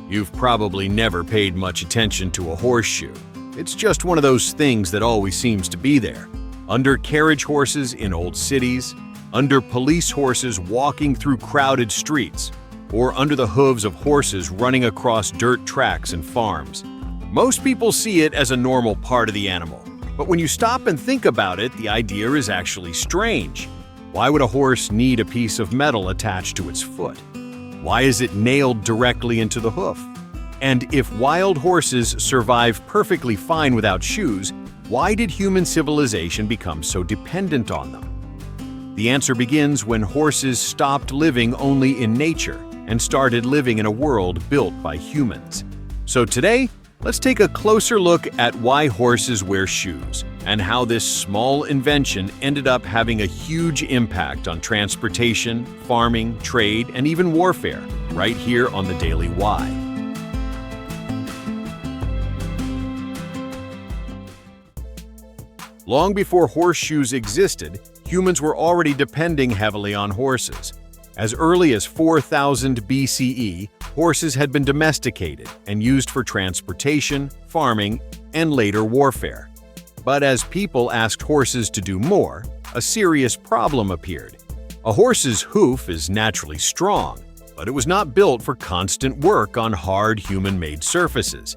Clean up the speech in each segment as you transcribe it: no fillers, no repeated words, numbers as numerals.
You've probably never paid much attention to a horseshoe. It's just one of those things that always seems to be there. Under carriage horses in old cities, under police horses walking through crowded streets, or under the hooves of horses running across dirt tracks and farms. Most people see it as a normal part of the animal. But when you stop and think about it, the idea is actually strange. Why would a horse need a piece of metal attached to its foot? Why is it nailed directly into the hoof? And if wild horses survive perfectly fine without shoes, why did human civilization become so dependent on them? The answer begins when horses stopped living only in nature and started living in a world built by humans. So today, let's take a closer look at why horses wear shoes and how this small invention ended up having a huge impact on transportation, farming, trade, and even warfare, right here on the Daily Why. Long before horseshoes existed, humans were already depending heavily on horses. As early as 4000 BCE, horses had been domesticated and used for transportation, farming, and later warfare. But as people asked horses to do more, a serious problem appeared. A horse's hoof is naturally strong, but it was not built for constant work on hard human-made surfaces.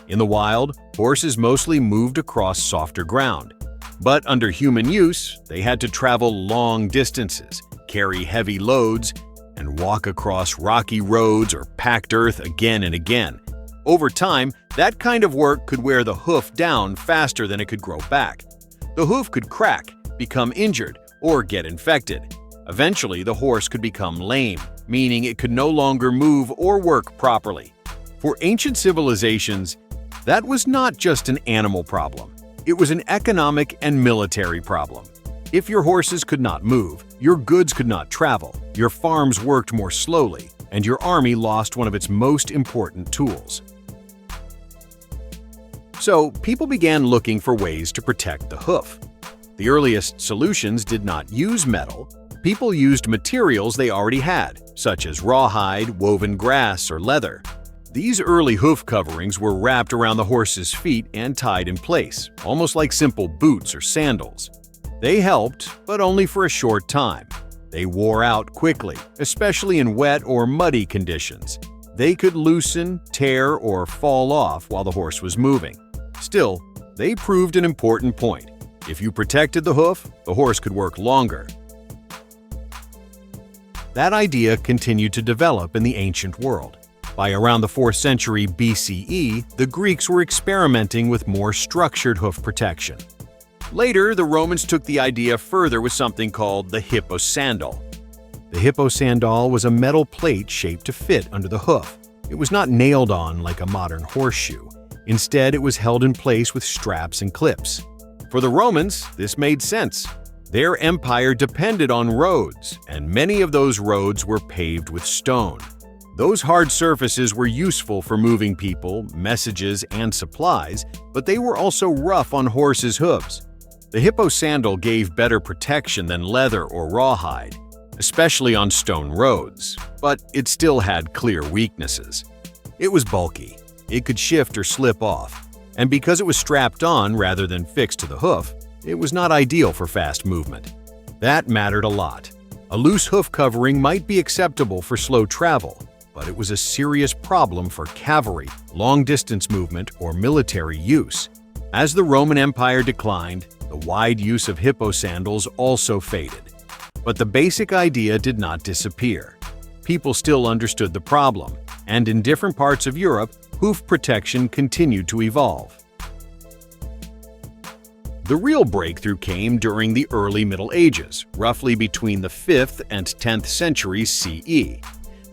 In the wild, horses mostly moved across softer ground. But under human use, they had to travel long distances, carry heavy loads, and walk across rocky roads or packed earth again and again. Over time, that kind of work could wear the hoof down faster than it could grow back. The hoof could crack, become injured, or get infected. Eventually, the horse could become lame, meaning it could no longer move or work properly. For ancient civilizations, that was not just an animal problem. It was an economic and military problem. If your horses could not move, your goods could not travel, your farms worked more slowly, and your army lost one of its most important tools. So, people began looking for ways to protect the hoof. The earliest solutions did not use metal. People used materials they already had, such as rawhide, woven grass, or leather. These early hoof coverings were wrapped around the horse's feet and tied in place, almost like simple boots or sandals. They helped, but only for a short time. They wore out quickly, especially in wet or muddy conditions. They could loosen, tear, or fall off while the horse was moving. Still, they proved an important point. If you protected the hoof, the horse could work longer. That idea continued to develop in the ancient world. By around the 4th century BCE, the Greeks were experimenting with more structured hoof protection. Later, the Romans took the idea further with something called the Hipposandal. The Hipposandal was a metal plate shaped to fit under the hoof. It was not nailed on like a modern horseshoe. Instead, it was held in place with straps and clips. For the Romans, this made sense. Their empire depended on roads, and many of those roads were paved with stone. Those hard surfaces were useful for moving people, messages, and supplies, but they were also rough on horses' hooves. The Hipposandal gave better protection than leather or rawhide, especially on stone roads, but it still had clear weaknesses. It was bulky, it could shift or slip off, and because it was strapped on rather than fixed to the hoof, it was not ideal for fast movement. That mattered a lot. A loose hoof covering might be acceptable for slow travel, but it was a serious problem for cavalry, long-distance movement, or military use. As the Roman Empire declined, the wide use of Hipposandals also faded. But the basic idea did not disappear. People still understood the problem, and in different parts of Europe, hoof protection continued to evolve. The real breakthrough came during the early Middle Ages, roughly between the 5th and 10th centuries CE.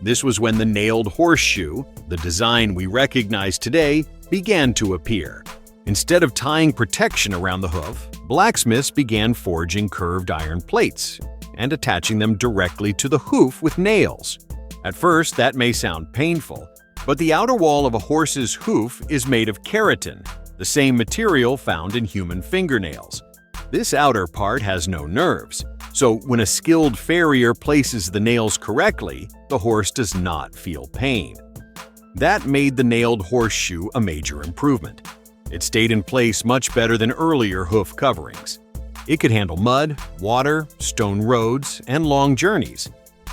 This was when the nailed horseshoe, the design we recognize today, began to appear. Instead of tying protection around the hoof, blacksmiths began forging curved iron plates and attaching them directly to the hoof with nails. At first, that may sound painful, but the outer wall of a horse's hoof is made of keratin, the same material found in human fingernails. This outer part has no nerves, so when a skilled farrier places the nails correctly, the horse does not feel pain. That made the nailed horseshoe a major improvement. It stayed in place much better than earlier hoof coverings. It could handle mud, water, stone roads, and long journeys.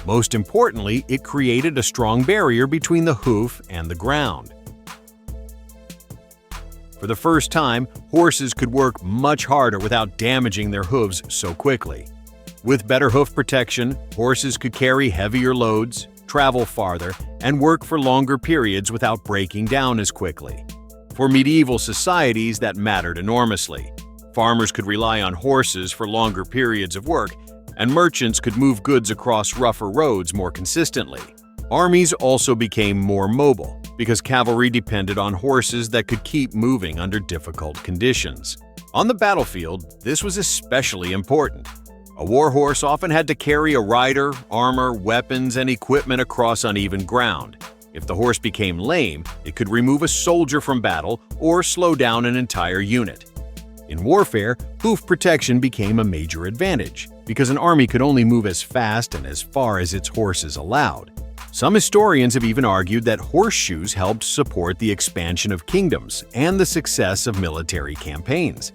Most importantly, it created a strong barrier between the hoof and the ground. For the first time, horses could work much harder without damaging their hooves so quickly. With better hoof protection, horses could carry heavier loads, travel farther, and work for longer periods without breaking down as quickly. For medieval societies, that mattered enormously. Farmers could rely on horses for longer periods of work, and merchants could move goods across rougher roads more consistently. Armies also became more mobile, because cavalry depended on horses that could keep moving under difficult conditions. On the battlefield, this was especially important. A warhorse often had to carry a rider, armor, weapons, and equipment across uneven ground. If the horse became lame, it could remove a soldier from battle or slow down an entire unit. In warfare, hoof protection became a major advantage, because an army could only move as fast and as far as its horses allowed. Some historians have even argued that horseshoes helped support the expansion of kingdoms and the success of military campaigns.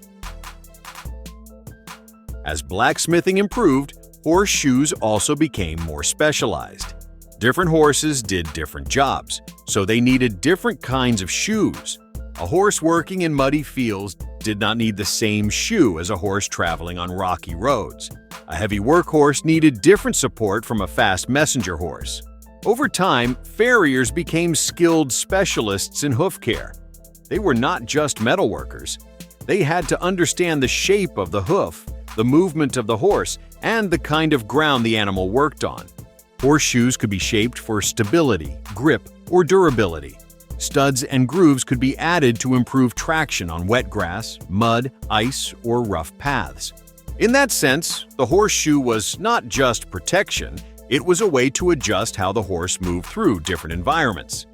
As blacksmithing improved, horseshoes also became more specialized. Different horses did different jobs, so they needed different kinds of shoes. A horse working in muddy fields did not need the same shoe as a horse traveling on rocky roads. A heavy workhorse needed different support from a fast messenger horse. Over time, farriers became skilled specialists in hoof care. They were not just metal workers. They had to understand the shape of the hoof, the movement of the horse, and the kind of ground the animal worked on. Horseshoes could be shaped for stability, grip, or durability. Studs and grooves could be added to improve traction on wet grass, mud, ice, or rough paths. In that sense, the horseshoe was not just protection, it was a way to adjust how the horse moved through different environments.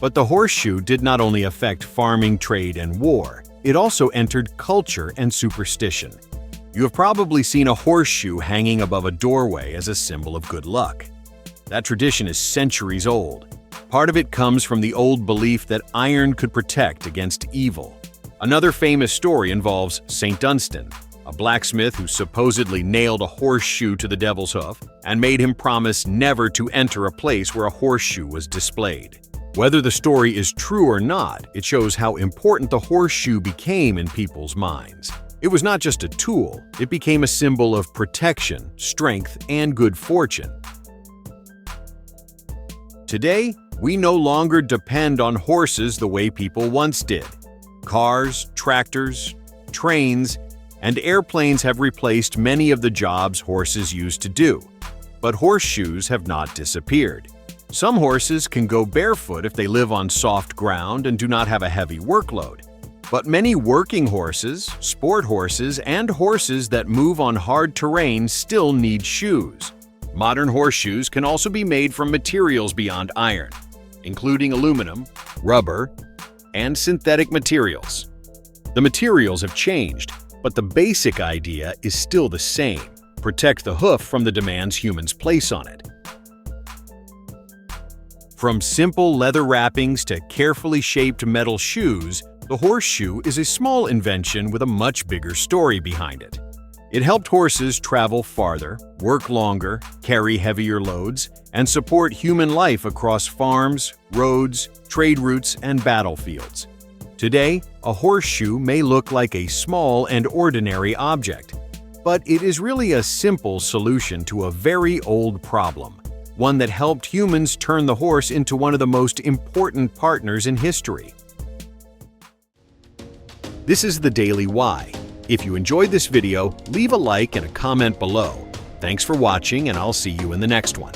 But the horseshoe did not only affect farming, trade, and war, it also entered culture and superstition. You have probably seen a horseshoe hanging above a doorway as a symbol of good luck. That tradition is centuries old. Part of it comes from the old belief that iron could protect against evil. Another famous story involves St. Dunstan, a blacksmith who supposedly nailed a horseshoe to the devil's hoof and made him promise never to enter a place where a horseshoe was displayed. Whether the story is true or not, it shows how important the horseshoe became in people's minds. It was not just a tool, it became a symbol of protection, strength, and good fortune. Today, we no longer depend on horses the way people once did. Cars, tractors, trains, and airplanes have replaced many of the jobs horses used to do. But horseshoes have not disappeared. Some horses can go barefoot if they live on soft ground and do not have a heavy workload. But many working horses, sport horses, and horses that move on hard terrain still need shoes. Modern horseshoes can also be made from materials beyond iron, including aluminum, rubber, and synthetic materials. The materials have changed, but the basic idea is still the same: protect the hoof from the demands humans place on it. From simple leather wrappings to carefully shaped metal shoes, the horseshoe is a small invention with a much bigger story behind it. It helped horses travel farther, work longer, carry heavier loads, and support human life across farms, roads, trade routes, and battlefields. Today, a horseshoe may look like a small and ordinary object, but it is really a simple solution to a very old problem, one that helped humans turn the horse into one of the most important partners in history. This is the Daily Why. If you enjoyed this video, leave a like and a comment below. Thanks for watching, and I'll see you in the next one.